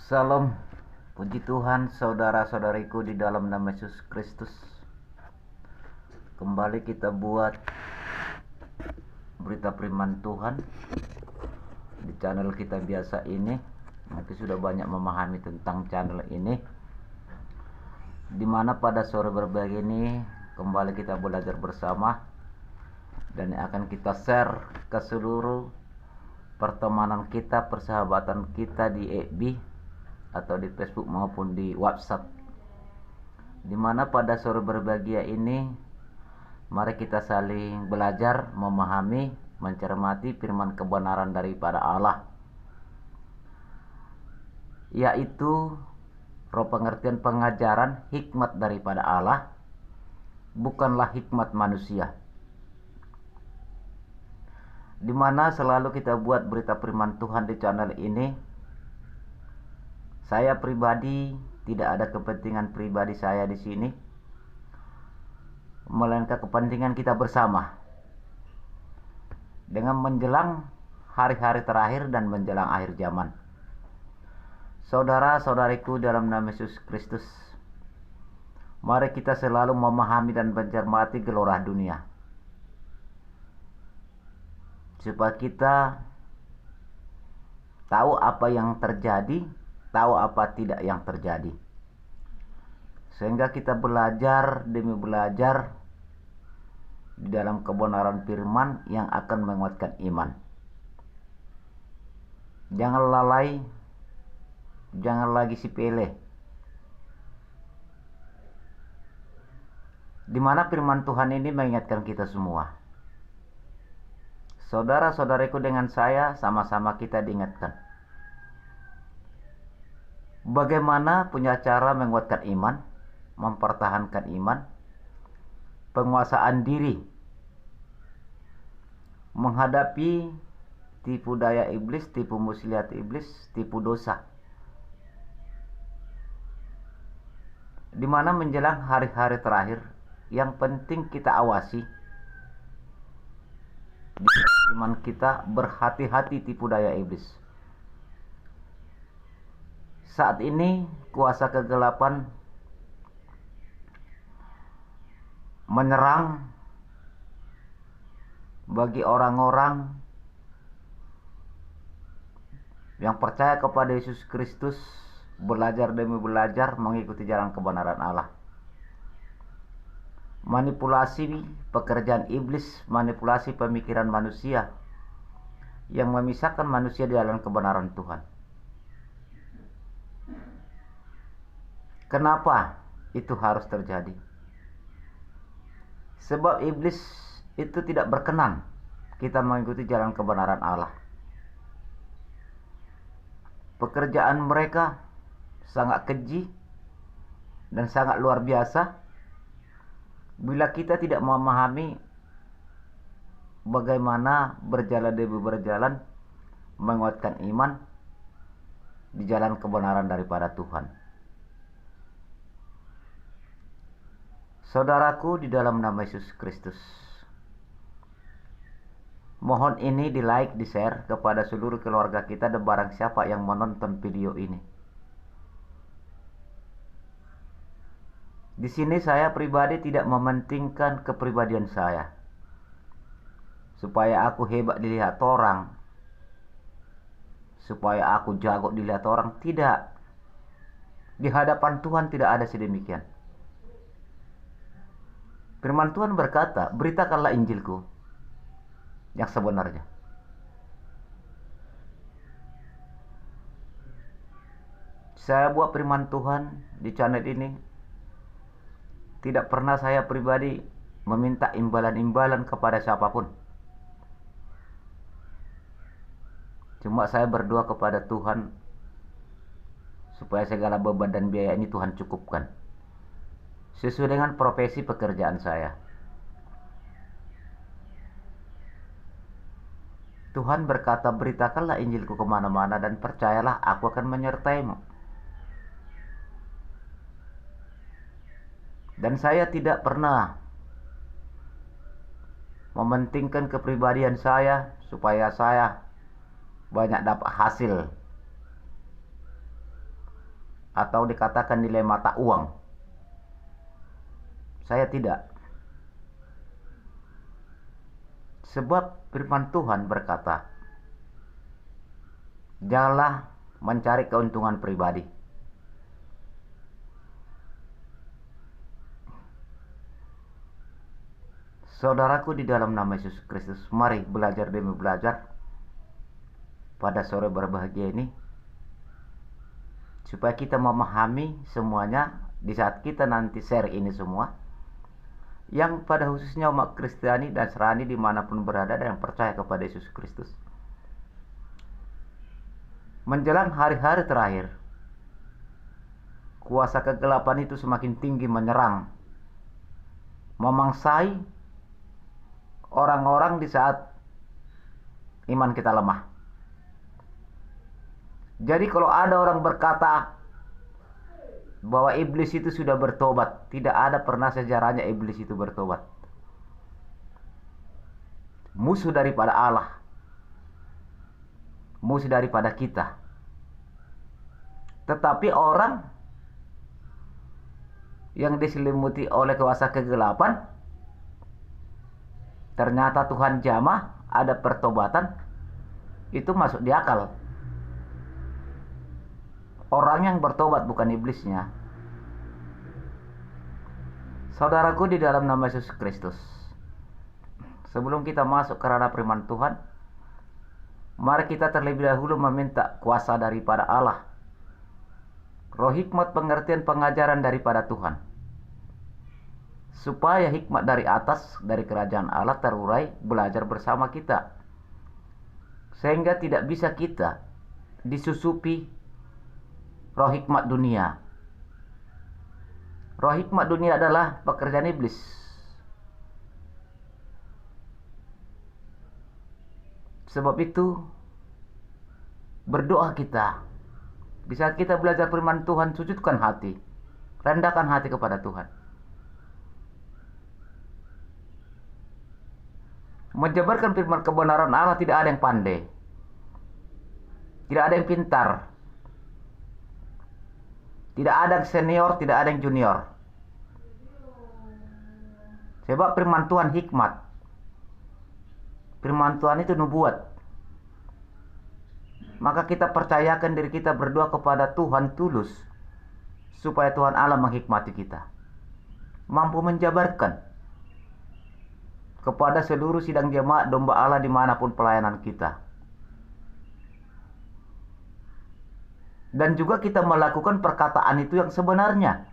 Salam, puji Tuhan saudara-saudariku di dalam nama Yesus Kristus. Kembali kita buat berita firman Tuhan di channel kita biasa ini. Mungkin sudah banyak memahami tentang channel ini, dimana pada sore berbagi ini kembali kita belajar bersama, dan akan kita share ke seluruh pertemanan kita, persahabatan kita di FB atau di Facebook maupun di WhatsApp, dimana pada sore berbahagia ini mari kita saling belajar, memahami, mencermati firman kebenaran daripada Allah, yaitu roh pengertian pengajaran hikmat daripada Allah, bukanlah hikmat manusia, dimana selalu kita buat berita firman Tuhan di channel ini. Saya pribadi tidak ada kepentingan pribadi saya di sini, melainkan kepentingan kita bersama dengan menjelang hari-hari terakhir dan menjelang akhir zaman. Saudara-saudariku dalam nama Yesus Kristus, mari kita selalu memahami dan mencermati gelora dunia, supaya kita tahu apa yang terjadi, tahu apa tidak yang terjadi, sehingga kita belajar demi belajar di dalam kebenaran firman yang akan menguatkan iman. Jangan lalai, jangan lagi sepele, di mana firman Tuhan ini mengingatkan kita semua. Saudara-saudariku, dengan saya sama-sama kita diingatkan bagaimana punya cara menguatkan iman, mempertahankan iman, penguasaan diri, menghadapi tipu daya iblis, tipu muslihat iblis, tipu dosa, dimana menjelang hari-hari terakhir yang penting kita awasi iman kita, berhati-hati tipu daya iblis. Saat ini kuasa kegelapan menyerang bagi orang-orang yang percaya kepada Yesus Kristus, belajar demi belajar mengikuti jalan kebenaran Allah. Manipulasi pekerjaan iblis, manipulasi pemikiran manusia yang memisahkan manusia di dalam kebenaran Tuhan. Kenapa itu harus terjadi? Sebab iblis itu tidak berkenan kita mengikuti jalan kebenaran Allah. Pekerjaan mereka sangat keji dan sangat luar biasa. Bila kita tidak memahami bagaimana berjalan demi berjalan menguatkan iman di jalan kebenaran daripada Tuhan. Saudaraku di dalam nama Yesus Kristus, mohon ini di like, di share kepada seluruh keluarga kita dan barang siapa yang menonton video ini. Di sini saya pribadi tidak mementingkan kepribadian saya, supaya aku hebat dilihat orang, supaya aku jago dilihat orang. Tidak. Di hadapan Tuhan tidak ada sedemikian. Firman Tuhan berkata, beritakanlah Injilku yang sebenarnya. Saya buat firman Tuhan di channel ini, tidak pernah saya pribadi meminta imbalan-imbalan kepada siapapun. Cuma saya berdoa kepada Tuhan supaya segala beban dan biaya ini Tuhan cukupkan sesuai dengan profesi pekerjaan saya. Tuhan berkata, beritakanlah Injilku kemana-mana dan percayalah aku akan menyertaimu. Dan saya tidak pernah mementingkan kepribadian saya supaya saya banyak dapat hasil atau dikatakan nilai mata uang. Saya tidak. Sebab firman Tuhan berkata, janganlah mencari keuntungan pribadi. Saudaraku di dalam nama Yesus Kristus, mari belajar demi belajar pada sore berbahagia ini, supaya kita memahami semuanya di saat kita nanti share ini semua, yang pada khususnya umat Kristiani dan Nasrani dimanapun berada dan yang percaya kepada Yesus Kristus. Menjelang hari-hari terakhir, kuasa kegelapan itu semakin tinggi menyerang, memangsai orang-orang di saat iman kita lemah. Jadi kalau ada orang berkata bahwa iblis itu sudah bertobat, tidak ada pernah sejarahnya iblis itu bertobat. Musuh daripada Allah, musuh daripada kita. Tetapi orang yang diselimuti oleh kuasa kegelapan, ternyata Tuhan jamah, ada pertobatan, itu masuk di akal. Orang yang bertobat bukan iblisnya. Saudaraku di dalam nama Yesus Kristus, sebelum kita masuk ke ranah firman Tuhan, mari kita terlebih dahulu meminta kuasa daripada Allah, roh hikmat pengertian pengajaran daripada Tuhan, supaya hikmat dari atas, dari kerajaan Allah terurai belajar bersama kita, sehingga tidak bisa kita disusupi roh hikmat dunia. Roh hikmat dunia adalah pekerjaan iblis. Sebab itu, berdoa kita, di saat kita belajar firman Tuhan, sujudkan hati, rendahkan hati kepada Tuhan. Menjabarkan firman kebenaran Allah tidak ada yang pandai, tidak ada yang pintar, tidak ada yang senior, tidak ada yang junior. Sebab firman Tuhan hikmat. Firman Tuhan itu nubuat. Maka kita percayakan diri kita berdoa kepada Tuhan tulus, supaya Tuhan Allah menghikmati kita, mampu menjabarkan kepada seluruh sidang jemaat domba Allah dimanapun pelayanan kita. Dan juga kita melakukan perkataan itu yang sebenarnya,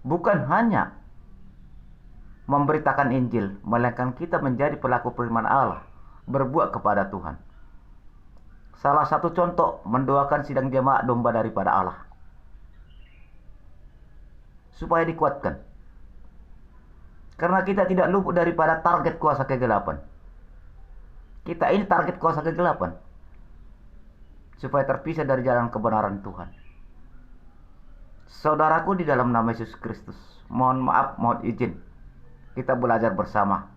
bukan hanya memberitakan Injil, melainkan kita menjadi pelaku firman Allah, berbuat kepada Tuhan. Salah satu contoh, mendoakan sidang jemaat domba daripada Allah, supaya dikuatkan. Karena kita tidak luput daripada target kuasa kegelapan. Kita ini target kuasa kegelapan, supaya terpisah dari jalan kebenaran Tuhan. Saudaraku di dalam nama Yesus Kristus, mohon maaf, mohon izin, kita belajar bersama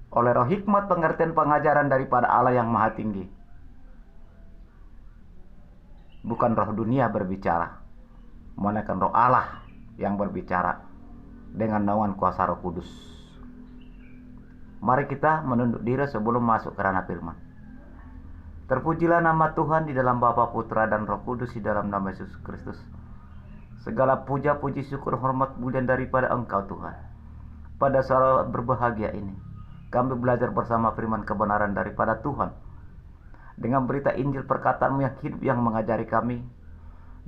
oleh roh hikmat pengertian pengajaran daripada Allah yang maha tinggi. Bukan roh dunia berbicara, melainkan roh Allah yang berbicara dengan naungan kuasa Roh Kudus. Mari kita menunduk diri sebelum masuk ke ranah firman. Terpujilah nama Tuhan di dalam Bapa, Putra, dan Roh Kudus di dalam nama Yesus Kristus. Segala puja, puji, syukur, hormat, kemuliaan daripada Engkau Tuhan. Pada sore berbahagia ini, kami belajar bersama firman kebenaran daripada Tuhan, dengan berita Injil perkataan-Mu yang hidup yang mengajari kami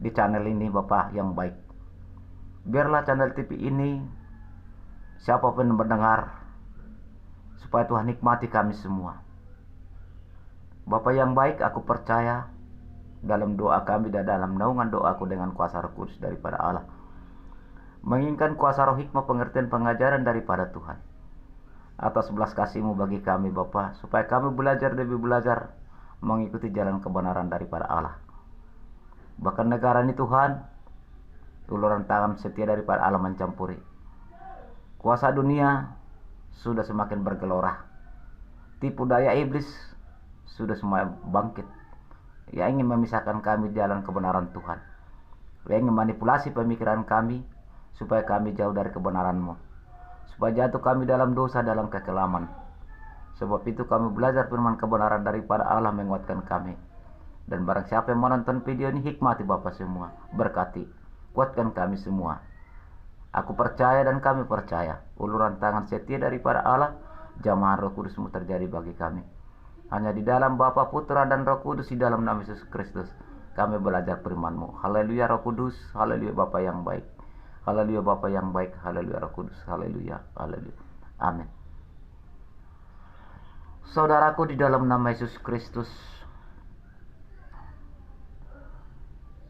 di channel ini, Bapa yang baik. Biarlah channel TV ini, siapapun yang mendengar, supaya Tuhan nikmati kami semua. Bapa yang baik, aku percaya dalam doa kami dan dalam naungan doaku dengan kuasa Roh Kudus daripada Allah, menginginkan kuasa roh hikmah pengertian pengajaran daripada Tuhan, atas belas kasih-Mu bagi kami Bapa, supaya kami belajar demi belajar mengikuti jalan kebenaran daripada Allah. Bahkan negara ini Tuhan, uluran tangan setia daripada Allah mencampuri. Kuasa dunia sudah semakin bergelora, tipu daya iblis sudah semua bangkit, yang ingin memisahkan kami di jalan kebenaran Tuhan. yang memanipulasi pemikiran kami, supaya kami jauh dari kebenaran-Mu, supaya jatuh kami dalam dosa, dalam kekelaman. Sebab itu kami belajar firman kebenaran daripada Allah menguatkan kami. Dan barang siapa yang menonton video ini, hikmati Bapak semua, berkati, kuatkan kami semua. Aku percaya dan kami percaya uluran tangan setia daripada Allah, jamahan Roh Kudus-Mu terjadi bagi kami. Hanya di dalam Bapa, Putra, dan Roh Kudus, di dalam nama Yesus Kristus, kami belajar firman-Mu. Haleluya Roh Kudus, haleluya Bapa yang baik. Haleluya Bapa yang baik, haleluya Roh Kudus, haleluya, haleluya. Amin. Saudaraku di dalam nama Yesus Kristus,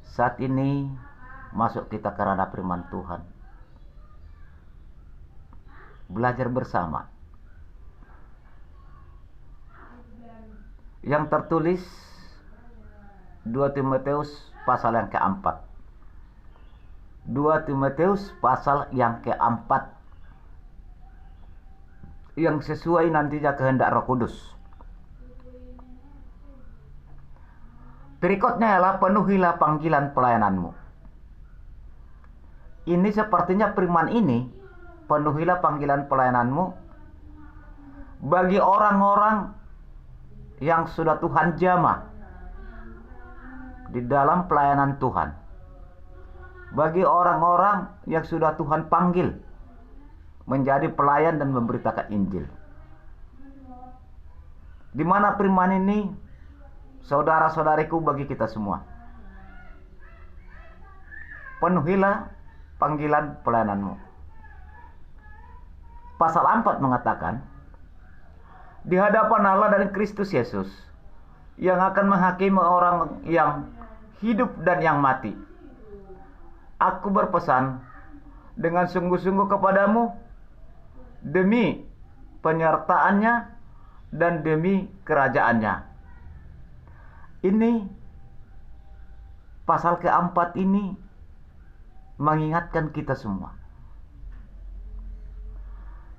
saat ini masuk kita karena firman Tuhan. Belajar bersama. Yang tertulis 2 Timotius pasal yang keempat. 2 Timotius pasal yang keempat, yang sesuai nantinya kehendak Roh Kudus. Berikutnya ialah penuhilah panggilan pelayananmu. Ini sepertinya firman ini, penuhilah panggilan pelayananmu, bagi orang-orang yang sudah Tuhan jamah di dalam pelayanan Tuhan, bagi orang-orang yang sudah Tuhan panggil menjadi pelayan dan memberitakan Injil. Di mana firman ini, saudara-saudariku, bagi kita semua. Penuhilah panggilan pelayananmu. Pasal 4 mengatakan, di hadapan Allah dan Kristus Yesus, yang akan menghakimi orang yang hidup dan yang mati, aku berpesan dengan sungguh-sungguh kepadamu, demi penyertaannya dan demi kerajaannya. Ini pasal keempat ini mengingatkan kita semua.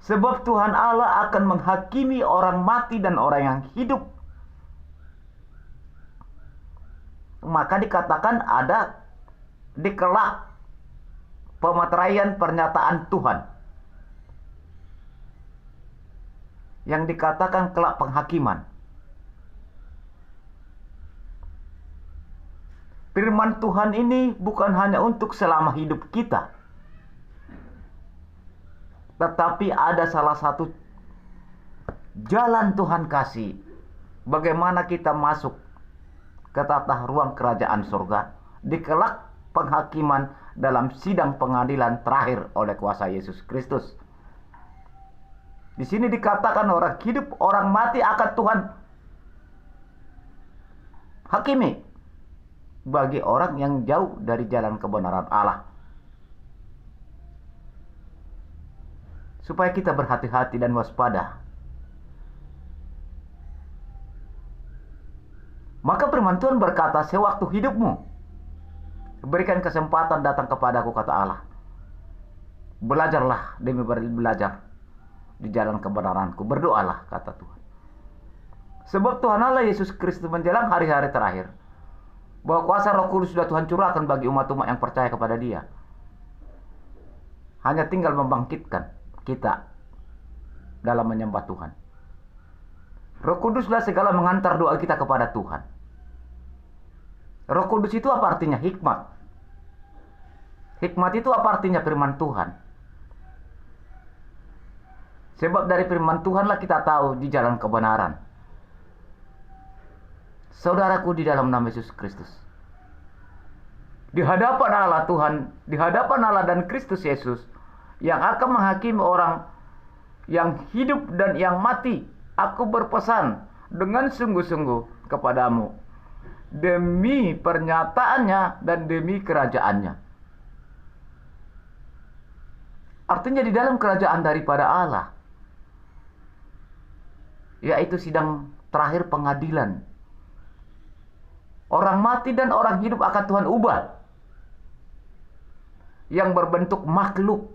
Sebab Tuhan Allah akan menghakimi orang mati dan orang yang hidup. Maka dikatakan ada di kelak pemeteraian pernyataan Tuhan, yang dikatakan kelak penghakiman. Firman Tuhan ini bukan hanya untuk selama hidup kita, tetapi ada salah satu jalan Tuhan kasih bagaimana kita masuk ke tata ruang kerajaan surga di kelak penghakiman dalam sidang pengadilan terakhir oleh kuasa Yesus Kristus. Di sini dikatakan orang hidup, orang mati akan Tuhan hakimi bagi orang yang jauh dari jalan kebenaran Allah. Supaya kita berhati-hati dan waspada. Maka firman Tuhan berkata, sewaktu hidupmu, berikan kesempatan datang kepadaku, kata Allah. Belajarlah demi belajar di jalan kebenaranku. Berdoalah, kata Tuhan. Sebab Tuhan Allah Yesus Kristus menjelang hari-hari terakhir, bahwa kuasa Roh Kudus sudah Tuhan curahkan bagi umat-umat yang percaya kepada Dia. Hanya tinggal membangkitkan kita dalam menyembah Tuhan. Roh Kuduslah segala mengantar doa kita kepada Tuhan. Roh Kudus itu apa artinya? Hikmat. Hikmat itu apa artinya? Firman Tuhan. Sebab dari firman Tuhanlah kita tahu di jalan kebenaran. Saudaraku di dalam nama Yesus Kristus, di hadapan Allah Tuhan, di hadapan Allah dan Kristus Yesus, yang akan menghakimi orang yang hidup dan yang mati, aku berpesan dengan sungguh-sungguh kepadamu, demi pernyataannya dan demi kerajaannya. Artinya di dalam kerajaan daripada Allah, yaitu sidang terakhir pengadilan, orang mati dan orang hidup akan Tuhan ubah, yang berbentuk makhluk,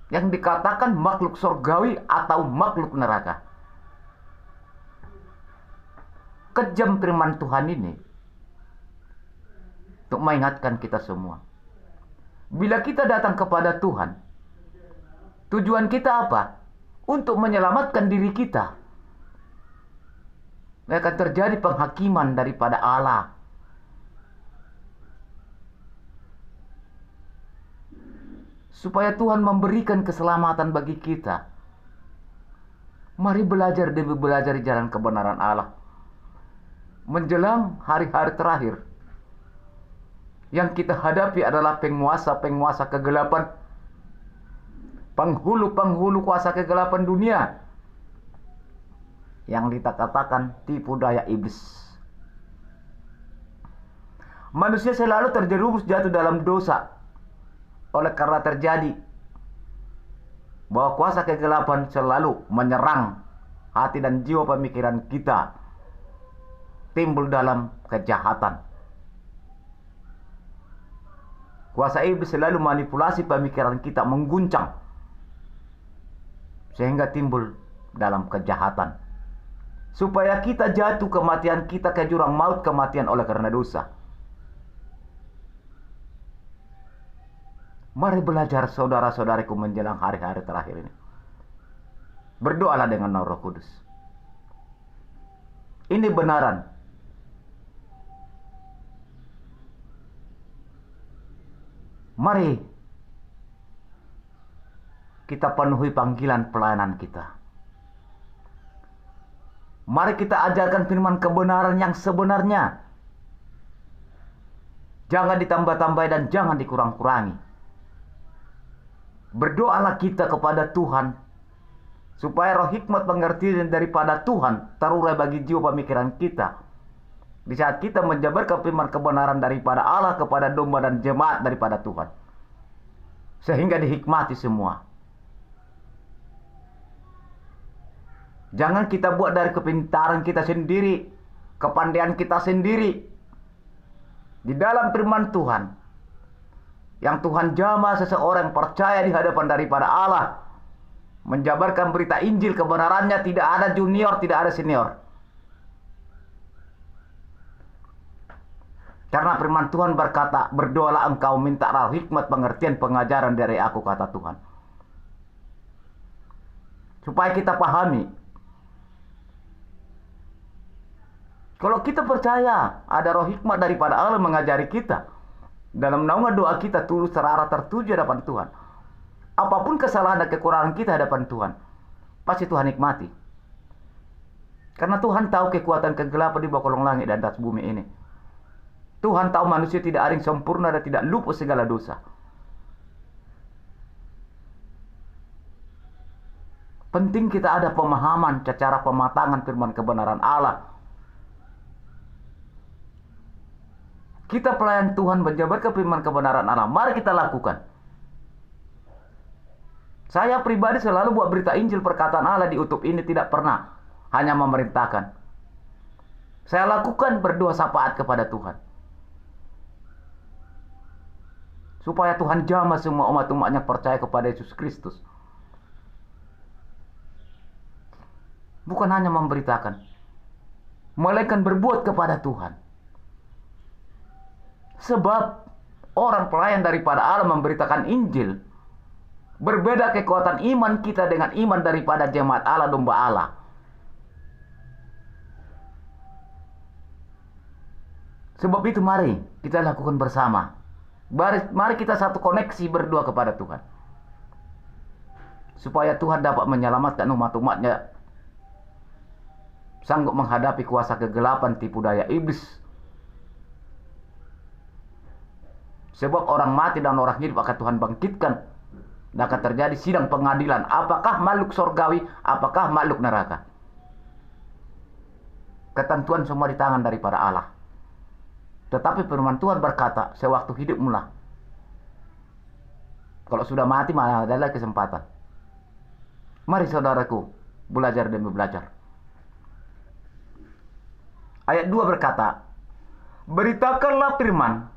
yang dikatakan makhluk surgawi atau makhluk neraka. kejam firman Tuhan ini untuk mengingatkan kita semua. Bila kita datang kepada Tuhan, tujuan kita apa? Untuk menyelamatkan diri kita. Akan terjadi penghakiman daripada Allah. Supaya Tuhan memberikan keselamatan bagi kita. Mari belajar demi belajar di jalan kebenaran Allah. Menjelang hari-hari terakhir, yang kita hadapi adalah penguasa-penguasa kegelapan, penghulu-penghulu kuasa kegelapan dunia, yang dikatakan tipu daya iblis. Manusia selalu terjerumus jatuh dalam dosa. Oleh karena terjadi bahwa kuasa kegelapan selalu menyerang hati dan jiwa pemikiran kita, timbul dalam kejahatan. Kuasa iblis selalu manipulasi pemikiran kita, mengguncang sehingga timbul dalam kejahatan, supaya kita jatuh kematian kita ke jurang maut, kematian oleh karena dosa. Mari belajar saudara-saudariku menjelang hari-hari terakhir ini. Berdoalah dengan Roh Kudus. Ini benaran. Mari kita penuhi panggilan pelayanan kita. Mari kita ajarkan firman kebenaran yang sebenarnya. Jangan ditambah-tambah dan jangan dikurang-kurangi. Berdoalah kita kepada Tuhan, supaya roh hikmat pengertian daripada Tuhan terurai bagi jiwa pemikiran kita. Di saat kita menjabarkan firman kebenaran daripada Allah kepada domba dan jemaat daripada Tuhan, sehingga dihikmati semua. Jangan kita buat dari kepintaran kita sendiri, kepandaian kita sendiri. Di dalam firman Tuhan, yang Tuhan jamah seseorang percaya di hadapan daripada Allah, menjabarkan berita Injil kebenarannya, tidak ada junior, tidak ada senior. Karena firman Tuhan berkata, berdoalah engkau minta roh hikmat pengertian pengajaran dari aku, kata Tuhan. Supaya kita pahami. Kalau kita percaya ada roh hikmat daripada Allah mengajari kita, dalam naungan doa kita tulus terarah tertuju hadapan Tuhan, apapun kesalahan dan kekurangan kita hadapan Tuhan, pasti Tuhan nikmati. Karena Tuhan tahu kekuatan kegelapan di bawah kolong langit dan atas bumi ini. Tuhan tahu manusia tidak ada yang sempurna dan tidak luput segala dosa. Penting kita ada pemahaman secara pematangan firman kebenaran Allah. Kita pelayan Tuhan menjabarkan firman kebenaran Allah. Mari kita lakukan. Saya pribadi selalu buat berita Injil perkataan Allah di YouTube ini, tidak pernah hanya memerintahkan. Saya lakukan berdoa syafaat kepada Tuhan, supaya Tuhan jamah semua umat-umatnya percaya kepada Yesus Kristus. Bukan hanya memberitakan, melainkan berbuat kepada Tuhan. Sebab orang pelayan daripada Allah memberitakan Injil. Berbeda kekuatan iman kita dengan iman daripada jemaat Allah, domba Allah. Sebab itu mari kita lakukan bersama. Mari kita satu koneksi berdoa kepada Tuhan, supaya Tuhan dapat menyelamatkan umat-umatnya, sanggup menghadapi kuasa kegelapan tipu daya iblis. Sebab orang mati dan orang hidup akan Tuhan bangkitkan. Dan akan terjadi sidang pengadilan. Apakah makhluk surgawi, apakah makhluk neraka. Ketentuan semua di tangan daripada Allah. Tetapi firman Tuhan berkata, sewaktu hidup mula. Kalau sudah mati, malah ada lagi kesempatan. Mari saudaraku, belajar demi belajar. Ayat 2 berkata, beritakanlah firman,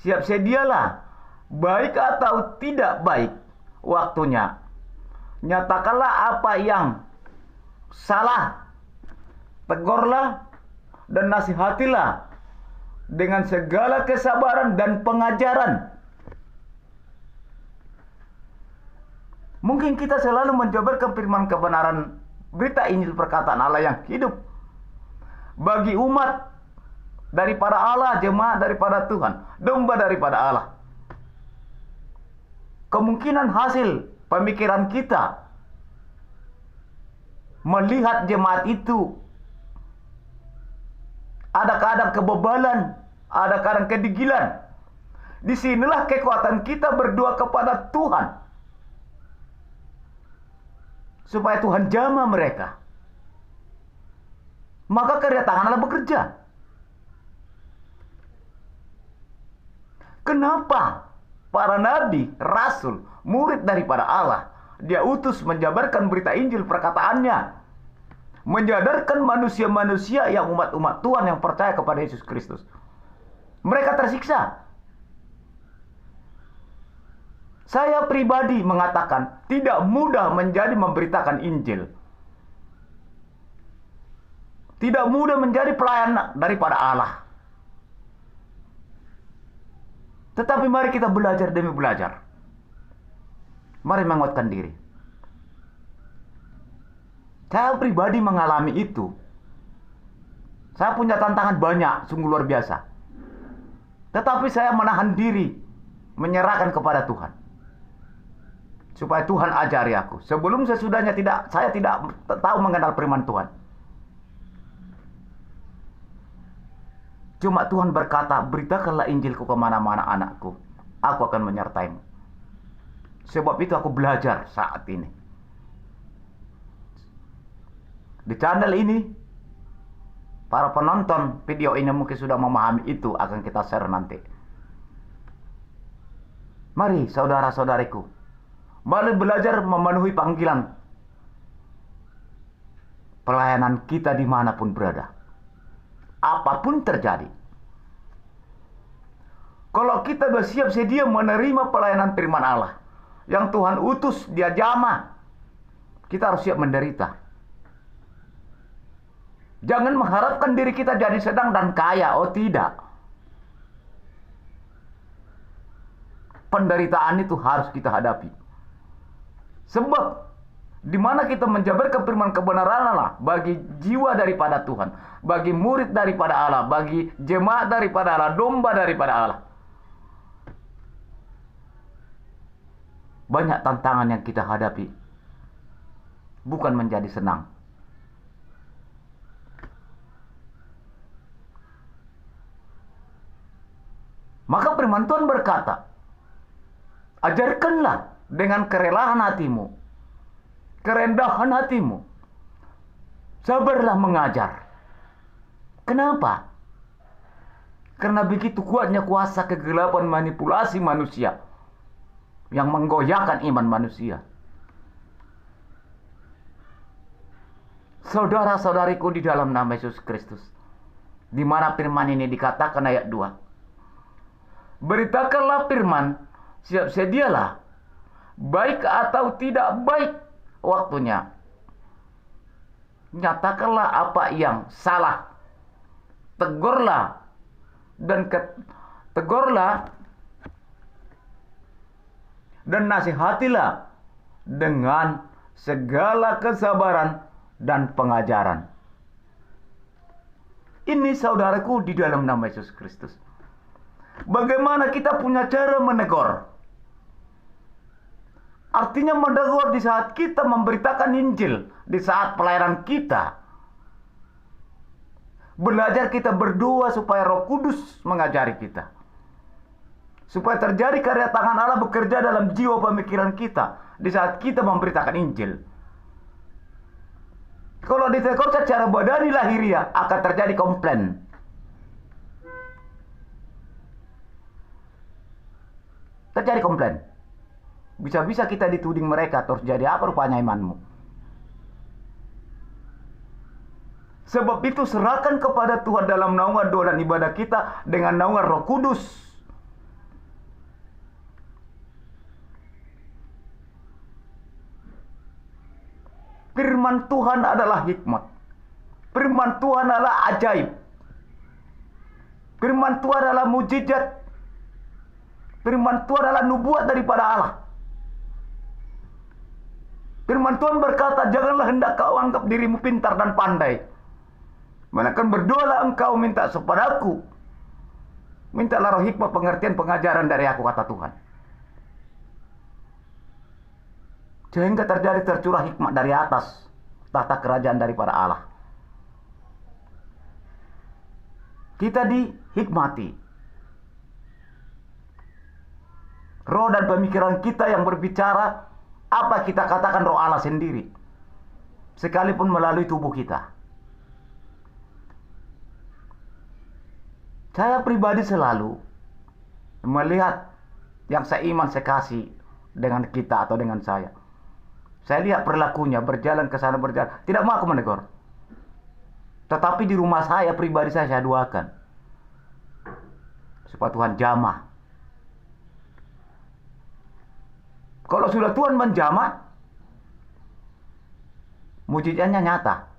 siap sedialah, baik atau tidak baik waktunya. Nyatakanlah apa yang salah, tegurlah dan nasihatilah dengan segala kesabaran dan pengajaran. Mungkin kita selalu menjabarkan firman kebenaran, berita Injil perkataan Allah yang hidup bagi umat daripada Allah, jemaat daripada Tuhan, domba daripada Allah. Kemungkinan hasil pemikiran kita melihat jemaat itu ada kadang kebebalan, ada kadang kedigilan. Disinilah kekuatan kita berdoa kepada Tuhan, supaya Tuhan jamah mereka. Maka karya tangan Allah bekerja. Kenapa para nabi, rasul, murid daripada Allah, dia utus menjabarkan berita Injil perkataannya, menyadarkan manusia-manusia yang umat-umat Tuhan yang percaya kepada Yesus Kristus. Mereka tersiksa. Saya pribadi mengatakan tidak mudah menjadi memberitakan Injil. Tidak mudah menjadi pelayan daripada Allah. Tetapi mari kita belajar demi belajar. Mari menguatkan diri. Saya pribadi mengalami itu. Saya punya tantangan banyak, sungguh luar biasa. Tetapi saya menahan diri, menyerahkan kepada Tuhan. Supaya Tuhan ajari aku. Sebelum sesudahnya saya tidak tahu mengenal firman Tuhan. Cuma Tuhan berkata, beritakanlah Injilku kemana-mana anakku. Aku akan menyertaimu. Sebab itu aku belajar saat ini. Di channel ini, para penonton video ini mungkin sudah memahami itu, akan kita share nanti. Mari saudara-saudariku, mari belajar memenuhi panggilan pelayanan kita dimanapun berada. Apapun terjadi. Kalau kita sudah siap sedia menerima pelayanan firman Allah yang Tuhan utus, dia jamah, kita harus siap menderita. Jangan mengharapkan diri kita jadi sedang dan kaya. Oh tidak. Penderitaan itu harus kita hadapi. Sebab di mana kita menjabarkan firman kebenaran Allah bagi jiwa daripada Tuhan, bagi murid daripada Allah, bagi jemaat daripada Allah, domba daripada Allah. Banyak tantangan yang kita hadapi. Bukan menjadi senang. Maka firman Tuhan berkata, ajarkanlah dengan kerelaan hatimu, kerendahan hatimu, sabarlah mengajar. Kenapa? Karena begitu kuatnya kuasa kegelapan manipulasi manusia yang menggoyahkan iman manusia. Saudara-saudariku di dalam nama Yesus Kristus, di mana firman ini dikatakan ayat 2. Beritakanlah firman, siap sedialah, baik atau tidak baik waktunya. Nyatakanlah apa yang salah. Tegurlah dan nasihatilah dengan segala kesabaran dan pengajaran. Ini saudaraku di dalam nama Yesus Kristus. Bagaimana kita punya cara menegur? Artinya menegur di saat kita memberitakan Injil, di saat pelayanan kita. Belajar kita berdoa supaya Roh Kudus mengajari kita. Supaya terjadi karya tangan Allah bekerja dalam jiwa pemikiran kita di saat kita memberitakan Injil. Kalau ditegur secara badani lahiriah akan terjadi komplain. Terjadi komplain. Bisa-bisa kita dituding mereka, terus jadi apa rupanya imanmu? Sebab itu serahkan kepada Tuhan dalam naungan doa dan ibadah kita dengan naungan Roh Kudus. Firman Tuhan adalah hikmat. Firman Tuhan adalah ajaib. Firman Tuhan adalah mujizat. Firman Tuhan adalah nubuat daripada Allah. Firman Tuhan berkata, janganlah hendak kau anggap dirimu pintar dan pandai, melainkan berdoalah engkau minta kepadaku. Mintalah roh hikmah, pengertian, pengajaran dari aku, kata Tuhan. Sehingga tercurah hikmat dari atas, tahta kerajaan daripada Allah. Kita dihikmati. Roh dan pemikiran kita yang berbicara, apa kita katakan roh Allah sendiri, sekalipun melalui tubuh kita. Saya pribadi selalu melihat yang seiman sekasih dengan kita atau dengan saya. Saya lihat perilakunya, berjalan ke sana, berjalan. Tidak mau aku menegur. Tetapi di rumah saya pribadi saya doakan supaya Tuhan jamah. Kalau sudah Tuhan menjamah, mujizatnya nyata.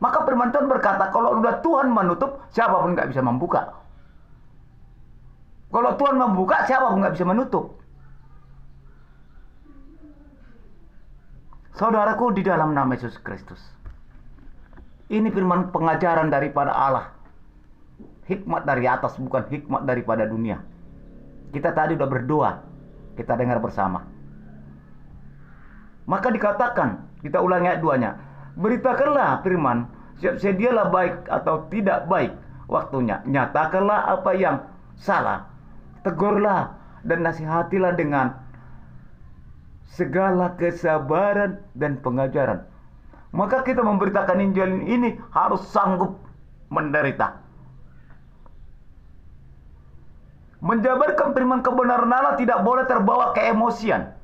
Maka firman Tuhan berkata, kalau sudah Tuhan menutup, siapa pun nggak bisa membuka. Kalau Tuhan membuka, siapa pun nggak bisa menutup. Saudaraku, di dalam nama Yesus Kristus, ini firman pengajaran daripada Allah. Hikmat dari atas, bukan hikmat daripada dunia. Kita tadi udah berdoa, kita dengar bersama. Maka dikatakan, kita ulangi ayat 2-nya. Beritakanlah firman, sedialah baik atau tidak baik waktunya. Nyatakanlah apa yang salah. Tegurlah dan nasihatilah dengan segala kesabaran dan pengajaran. Maka kita memberitakan Injil ini harus sanggup menderita. Menjabarkan firman kebenaran Allah tidak boleh terbawa keemosian.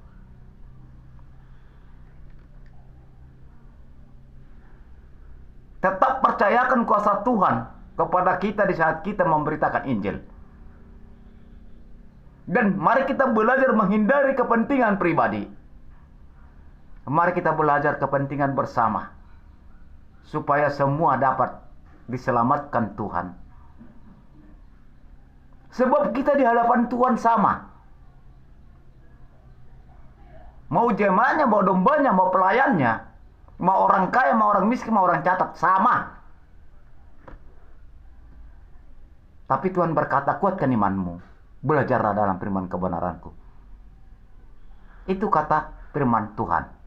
Tetap percayakan kuasa Tuhan kepada kita di saat kita memberitakan Injil. Dan mari kita belajar menghindari kepentingan pribadi. Mari kita belajar kepentingan bersama, supaya semua dapat diselamatkan Tuhan. Sebab kita di hadapan Tuhan sama. Mau jemaatnya, mau dombanya, mau pelayannya, mau orang kaya, mau orang miskin, mau orang catat, sama. Tapi Tuhan berkata, kuatkan imanmu, belajarlah dalam firman kebenaranku. Itu kata firman Tuhan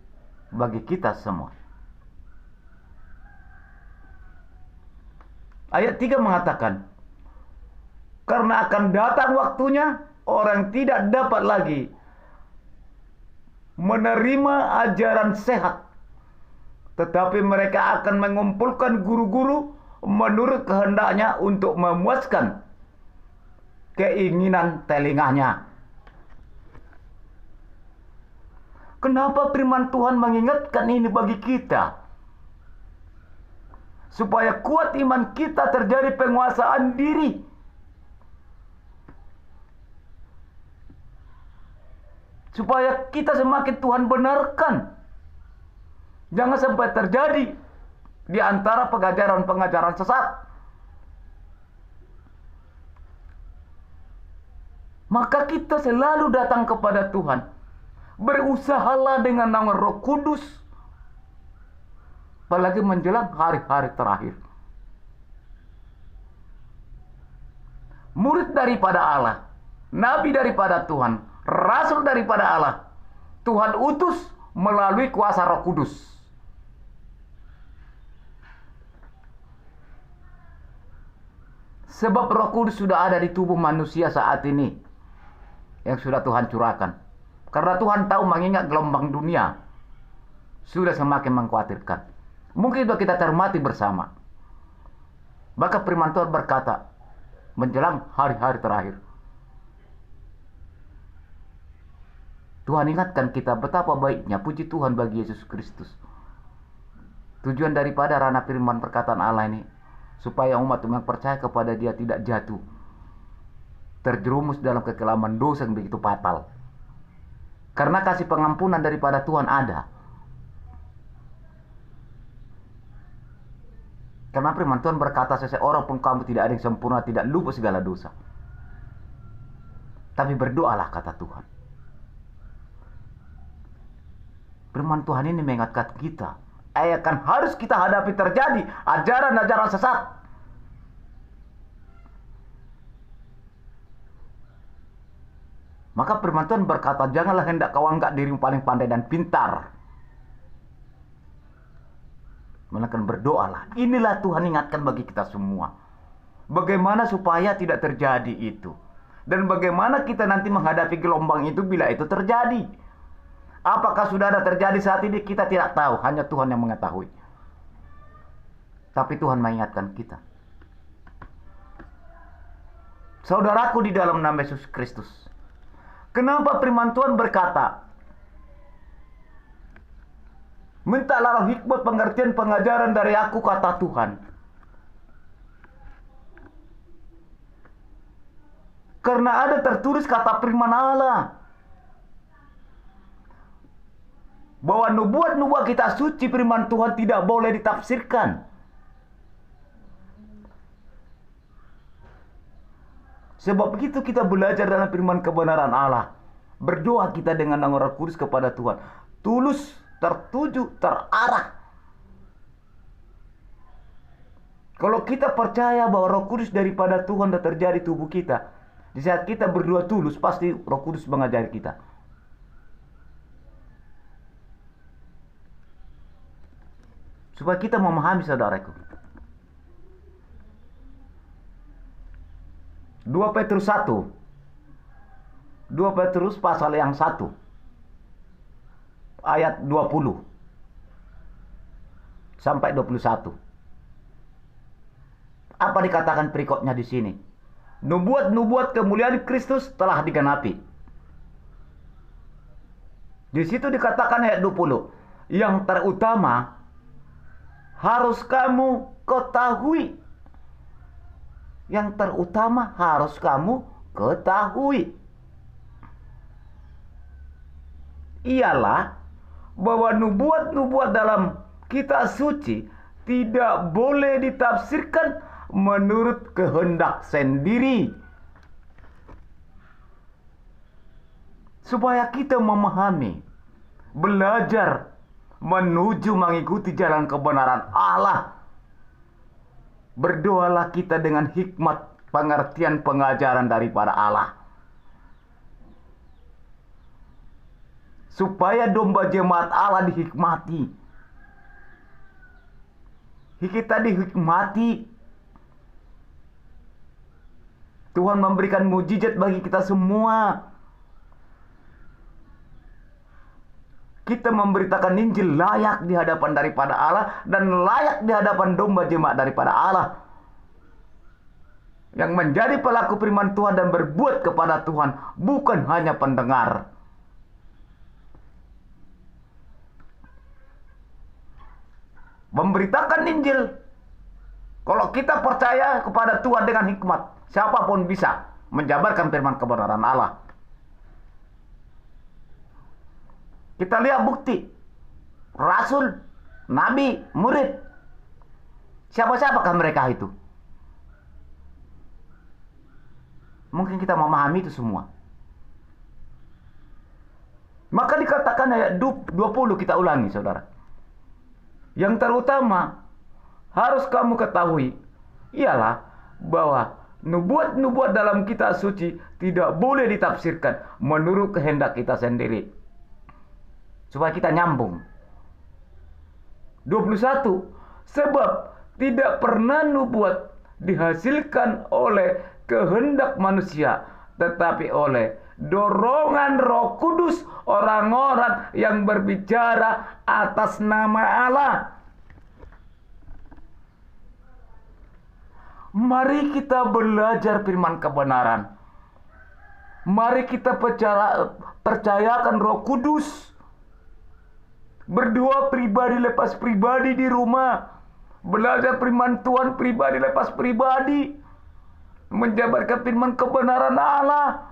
bagi kita semua. Ayat 3 mengatakan, karena akan datang waktunya orang tidak dapat lagi menerima ajaran sehat, tetapi mereka akan mengumpulkan guru-guru menurut kehendaknya untuk memuaskan keinginan telinganya. Kenapa firman Tuhan mengingatkan ini bagi kita? Supaya kuat iman kita, terjadi penguasaan diri. Supaya kita semakin Tuhan benarkan. Jangan sampai terjadi di antara pengajaran-pengajaran sesat. Maka kita selalu datang kepada Tuhan. Berusahalah dengan nama Roh Kudus. Apalagi menjelang hari-hari terakhir. Murid daripada Allah, nabi daripada Tuhan, rasul daripada Allah, Tuhan utus melalui kuasa Roh Kudus. Sebab Roh Kudus sudah ada di tubuh manusia saat ini, yang sudah Tuhan curahkan. Karena Tuhan tahu mengingat gelombang dunia sudah semakin mengkhawatirkan. Mungkin sudah kita cermati bersama. Maka firman Tuhan berkata, menjelang hari-hari terakhir, Tuhan ingatkan kita betapa baiknya, puji Tuhan bagi Yesus Kristus. Tujuan daripada ranah firman perkataan Allah ini, supaya umat yang percaya kepada Dia tidak jatuh, terjerumus dalam kekelaman dosa yang begitu fatal. Karena kasih pengampunan daripada Tuhan ada. Karena firman Tuhan berkata, seseorang pun kamu tidak ada yang sempurna, tidak lupa segala dosa. Tapi berdoalah, kata Tuhan. Firman Tuhan ini mengingatkan kita, akan harus kita hadapi terjadi ajaran-ajaran sesat. Maka firman Tuhan berkata, janganlah hendak kau anggap dirimu paling pandai dan pintar, melainkan berdoalah. Inilah Tuhan ingatkan bagi kita semua, bagaimana supaya tidak terjadi itu, dan bagaimana kita nanti menghadapi gelombang itu bila itu terjadi. Apakah sudah ada terjadi saat ini? Kita tidak tahu, hanya Tuhan yang mengetahui. Tapi Tuhan mengingatkan kita. Saudaraku di dalam nama Yesus Kristus, kenapa firman Tuhan berkata, mintalah hikmat pengertian pengajaran dari aku, kata Tuhan. Karena ada tertulis kata firman Allah, bahwa nubuat-nubuat kita suci firman Tuhan tidak boleh ditafsirkan. Sebab begitu kita belajar dalam firman kebenaran Allah. Berdoa kita dengan nama Roh Kudus kepada Tuhan. Tulus, tertuju, terarah. Kalau kita percaya bahwa Roh Kudus daripada Tuhan sudah terjadi tubuh kita, di saat kita berdoa tulus, pasti Roh Kudus mengajari kita. Supaya kita memahami, saudaraku. 2 Petrus 1. 2 Petrus pasal yang 1. Ayat 20 sampai 21. Apa dikatakan berikutnya di sini? Nubuat-nubuat kemuliaan Kristus telah digenapi. Di situ dikatakan ayat 20, yang terutama harus kamu ketahui. Yang terutama harus kamu ketahui. Ialah bahwa nubuat-nubuat dalam kitab suci tidak boleh ditafsirkan menurut kehendak sendiri. Supaya kita memahami, belajar menuju mengikuti jalan kebenaran Allah, berdoalah kita dengan hikmat pengertian pengajaran daripada Allah, supaya domba jemaat Allah dihikmati. Kita dihikmati. Tuhan memberikan mujizat bagi kita semua. Kita memberitakan Injil layak di hadapan daripada Allah dan layak di hadapan domba jemaat daripada Allah, yang menjadi pelaku firman Tuhan dan berbuat kepada Tuhan, bukan hanya pendengar. Memberitakan Injil. Kalau kita percaya kepada Tuhan dengan hikmat, siapapun bisa menjabarkan firman kebenaran Allah. Kita lihat bukti. Rasul, nabi, murid. Siapa-siapakah mereka itu? Mungkin kita memahami itu semua. Maka dikatakan ayat 20, kita ulangi, saudara. Yang terutama harus kamu ketahui ialah bahwa nubuat-nubuat dalam kitab suci tidak boleh ditafsirkan menurut kehendak kita sendiri. Supaya kita nyambung. 21. Sebab tidak pernah nubuat dihasilkan oleh kehendak manusia, tetapi oleh dorongan Roh Kudus orang-orang yang berbicara atas nama Allah. Mari kita belajar firman kebenaran. Mari kita percayakan Roh Kudus. Berdoa pribadi lepas pribadi di rumah. Belajar firman Tuhan pribadi lepas pribadi. Menjabarkan firman kebenaran Allah.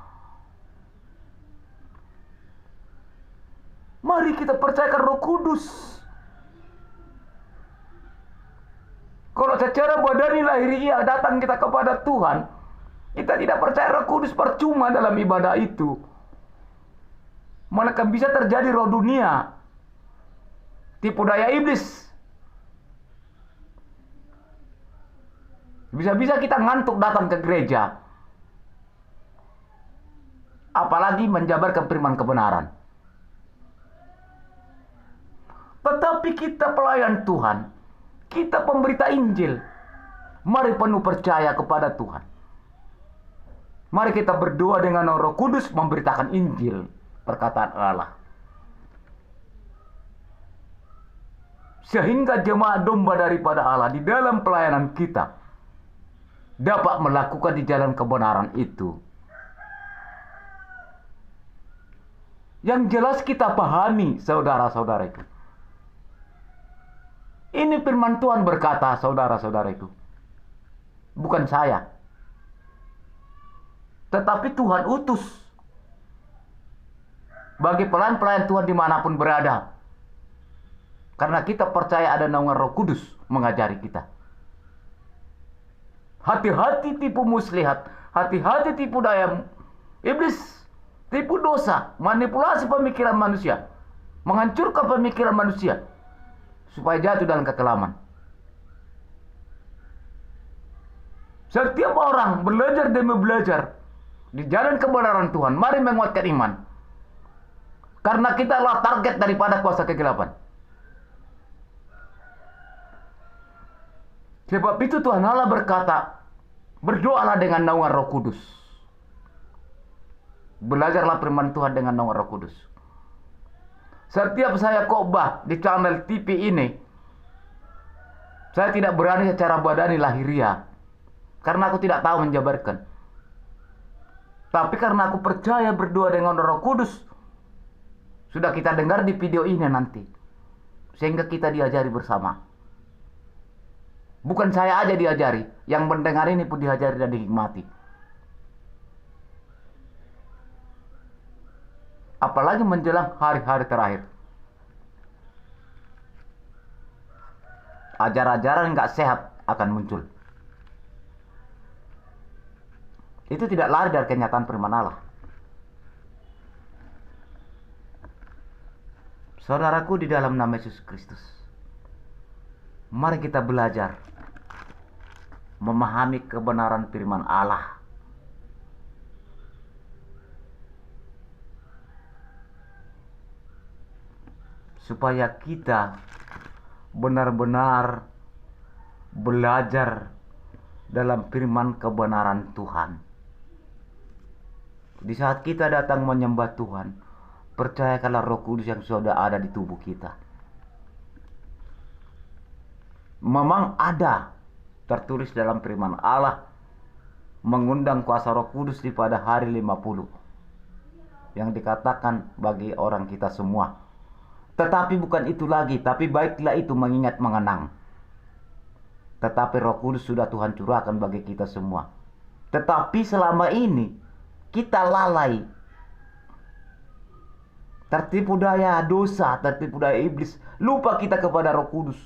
Mari kita percayakan Roh Kudus. Kalau secara badani lahiriah datang kita kepada Tuhan, kita tidak percaya Roh Kudus, percuma dalam ibadah itu. Malah kan bisa terjadi roh dunia, tipu daya iblis. Bisa-bisa kita ngantuk datang ke gereja, apalagi menjabarkan firman kebenaran. Tetapi kita pelayan Tuhan, kita pemberita Injil, mari penuh percaya kepada Tuhan. Mari kita berdoa dengan Roh Kudus memberitakan Injil, perkataan Allah. Sehingga jemaat domba daripada Allah di dalam pelayanan kita dapat melakukan di jalan kebenaran itu. Yang jelas kita pahami, saudara-saudaraku. Ini firman Tuhan berkata, saudara-saudaraku. Bukan saya. Tetapi Tuhan utus bagi pelayan-pelayan Tuhan dimanapun berada. Karena kita percaya ada naungan Roh Kudus mengajari kita. Hati-hati tipu muslihat, hati-hati tipu daya iblis, tipu dosa, manipulasi pemikiran manusia, menghancurkan pemikiran manusia, supaya jatuh dalam kekelaman. Setiap orang belajar demi belajar di jalan kebenaran Tuhan, mari menguatkan iman. Karena kita adalah target daripada kuasa kegelapan. Sebab itu Tuhan Allah berkata, berdoalah dengan naungan Roh Kudus. Belajarlah firman Tuhan dengan naungan Roh Kudus. Setiap saya khotbah di channel TV ini, saya tidak berani secara badani lahiriah, karena aku tidak tahu menjabarkan. Tapi karena aku percaya berdoa dengan Roh Kudus, sudah kita dengar di video ini nanti, sehingga kita diajari bersama. Bukan saya aja diajari, yang mendengar ini pun diajari dan dihikmati. Apalagi menjelang hari-hari terakhir. Ajaran-ajaran yang gak sehat akan muncul. Itu tidak lari dari kenyataan firman Allah. Saudaraku di dalam nama Yesus Kristus, mari kita belajar memahami kebenaran firman Allah. Supaya kita benar-benar belajar dalam firman kebenaran Tuhan. Di saat kita datang menyembah Tuhan, percayakanlah Roh Kudus yang sudah ada di tubuh kita. Memang ada tertulis dalam firman Allah mengundang kuasa Roh Kudus di pada hari 50 yang dikatakan bagi orang kita semua. Tetapi bukan itu lagi, tapi baiklah itu mengingat mengenang. Tetapi Roh Kudus sudah Tuhan curahkan bagi kita semua. Tetapi selama ini kita lalai, tertipu daya dosa, tertipu daya iblis, lupa kita kepada Roh Kudus,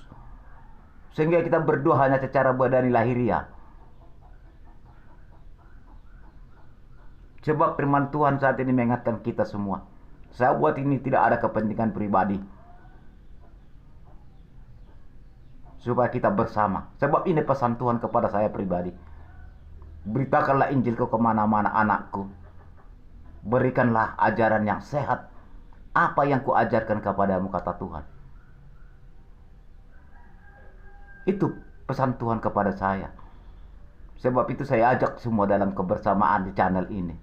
sehingga kita berdoa hanya secara badani lahiriah. Sebab firman Tuhan saat ini mengingatkan kita semua. Saya buat ini tidak ada kepentingan pribadi, supaya kita bersama. Sebab ini pesan Tuhan kepada saya pribadi. Beritakanlah Injilku kemana-mana anakku. Berikanlah ajaran yang sehat. Apa yang kuajarkan kepadamu, kata Tuhan. Itu pesan Tuhan kepada saya. Sebab itu saya ajak semua dalam kebersamaan di channel ini.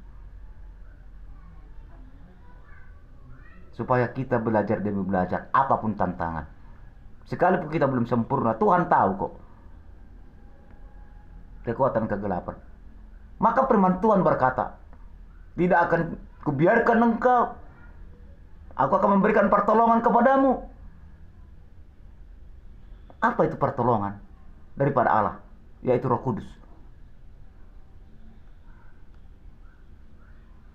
Supaya kita belajar demi belajar, apapun tantangan. Sekalipun kita belum sempurna, Tuhan tahu kok kekuatan kegelapan. Maka firman Tuhan berkata, tidak akan kubiarkan engkau, aku akan memberikan pertolongan kepadamu. Apa itu pertolongan? Daripada Allah, yaitu Roh Kudus.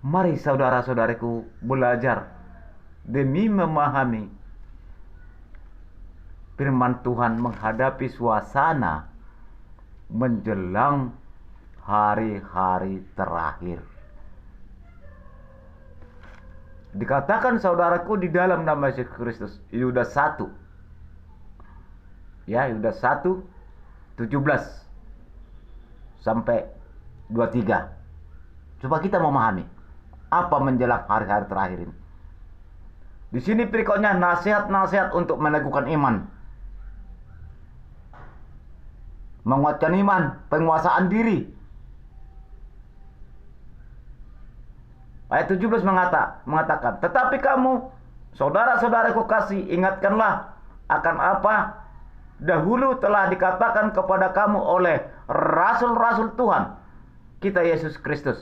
Mari saudara-saudaraku belajar demi memahami firman Tuhan menghadapi suasana menjelang hari-hari terakhir. Dikatakan saudaraku di dalam nama Yesus Kristus, Yudas 1. Ya, Yudas 1 17 sampai 23. Coba kita memahami apa menjelang hari-hari terakhir ini. Di sini berikutnya nasihat-nasihat untuk meneguhkan iman, menguatkan iman, penguasaan diri. Ayat 17 mengatakan, tetapi kamu, saudara-saudaraku kasih, ingatkanlah akan apa dahulu telah dikatakan kepada kamu oleh rasul-rasul Tuhan kita Yesus Kristus.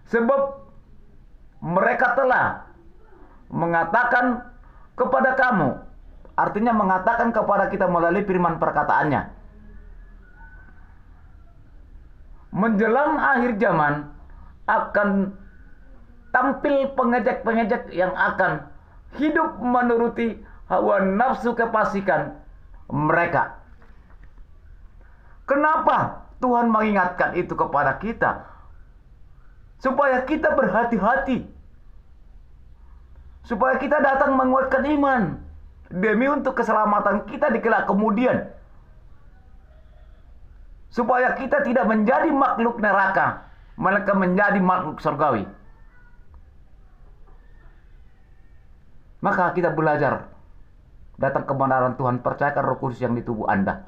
Sebab mereka telah mengatakan kepada kamu, artinya mengatakan kepada kita melalui firman perkataannya, menjelang akhir zaman akan tampil pengejek-pengejek yang akan hidup menuruti hawa nafsu kefasikan mereka. Kenapa Tuhan mengingatkan itu kepada kita? Supaya kita berhati-hati, supaya kita datang menguatkan iman demi untuk keselamatan kita di kelak kemudian, supaya kita tidak menjadi makhluk neraka, melainkan menjadi makhluk surgawi. Maka kita belajar datang kebenaran Tuhan, percayakan Roh Kudus yang di tubuh Anda.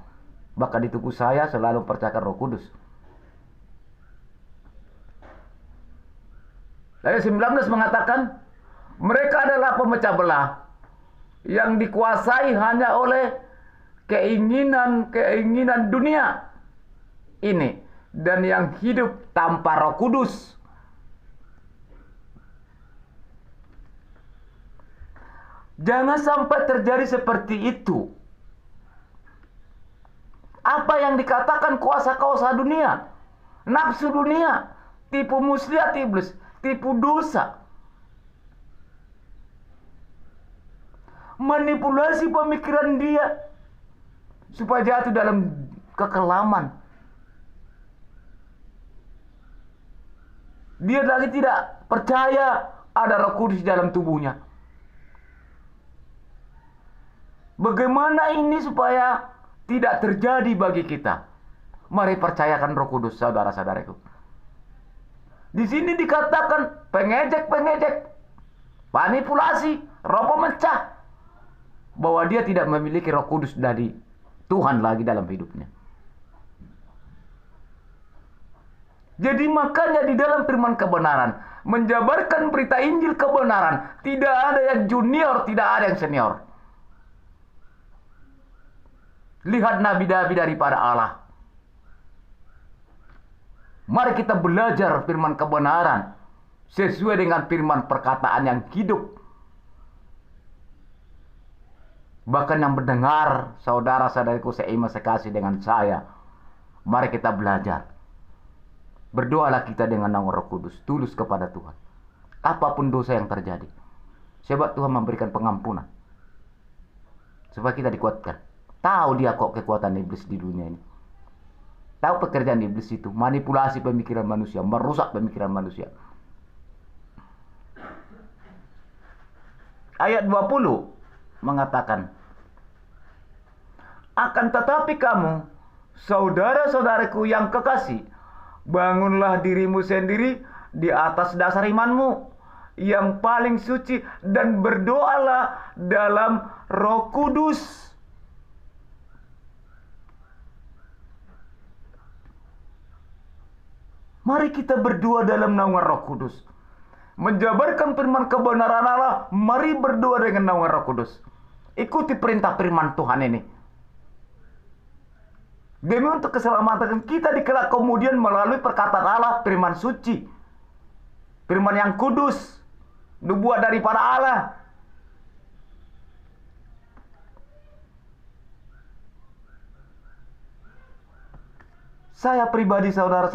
Bahkan di tubuh saya selalu percayakan Roh Kudus. Ayat 19 mengatakan, mereka adalah pemecah belah yang dikuasai hanya oleh keinginan dunia ini, dan yang hidup tanpa Roh Kudus. Jangan sampai terjadi seperti itu. Apa yang dikatakan kuasa-kuasa dunia, nafsu dunia, tipu muslihat iblis, tipu dosa, manipulasi pemikiran dia supaya jatuh dalam kekelaman. Dia lagi tidak percaya ada Roh Kudus dalam tubuhnya. Bagaimana ini supaya tidak terjadi bagi kita? Mari percayakan Roh Kudus, saudara-saudaraku. Di sini dikatakan pengejek-pengejek, manipulasi, roh pemecah, bahwa dia tidak memiliki Roh Kudus dari Tuhan lagi dalam hidupnya. Jadi makanya di dalam firman kebenaran, menjabarkan berita Injil kebenaran, tidak ada yang junior, tidak ada yang senior. Lihat nabi-nabi daripada Allah. Mari kita belajar firman kebenaran sesuai dengan firman perkataan yang hidup. Bahkan yang mendengar, saudara-saudariku seiman sekasih dengan saya, mari kita belajar. Berdoalah kita dengan nama Roh Kudus, tulus kepada Tuhan. Apapun dosa yang terjadi, sebab Tuhan memberikan pengampunan, supaya kita dikuatkan. Tahu dia kok kekuatan iblis di dunia ini. Tahu pekerjaan iblis itu, manipulasi pemikiran manusia, merusak pemikiran manusia. Ayat 20 mengatakan, akan tetapi kamu, saudara-saudaraku yang kekasih, bangunlah dirimu sendiri di atas dasar imanmu yang paling suci, dan berdoalah dalam Roh Kudus. Mari kita berdoa dalam nama Roh Kudus. Menjabarkan firman kebenaran Allah, mari berdoa dengan nama Roh Kudus. Ikuti perintah firman Tuhan ini. Demi untuk keselamatan kita di kelak kemudian melalui perkataan Allah, firman suci, firman yang kudus, nubuat daripada Allah. Saya pribadi, saudara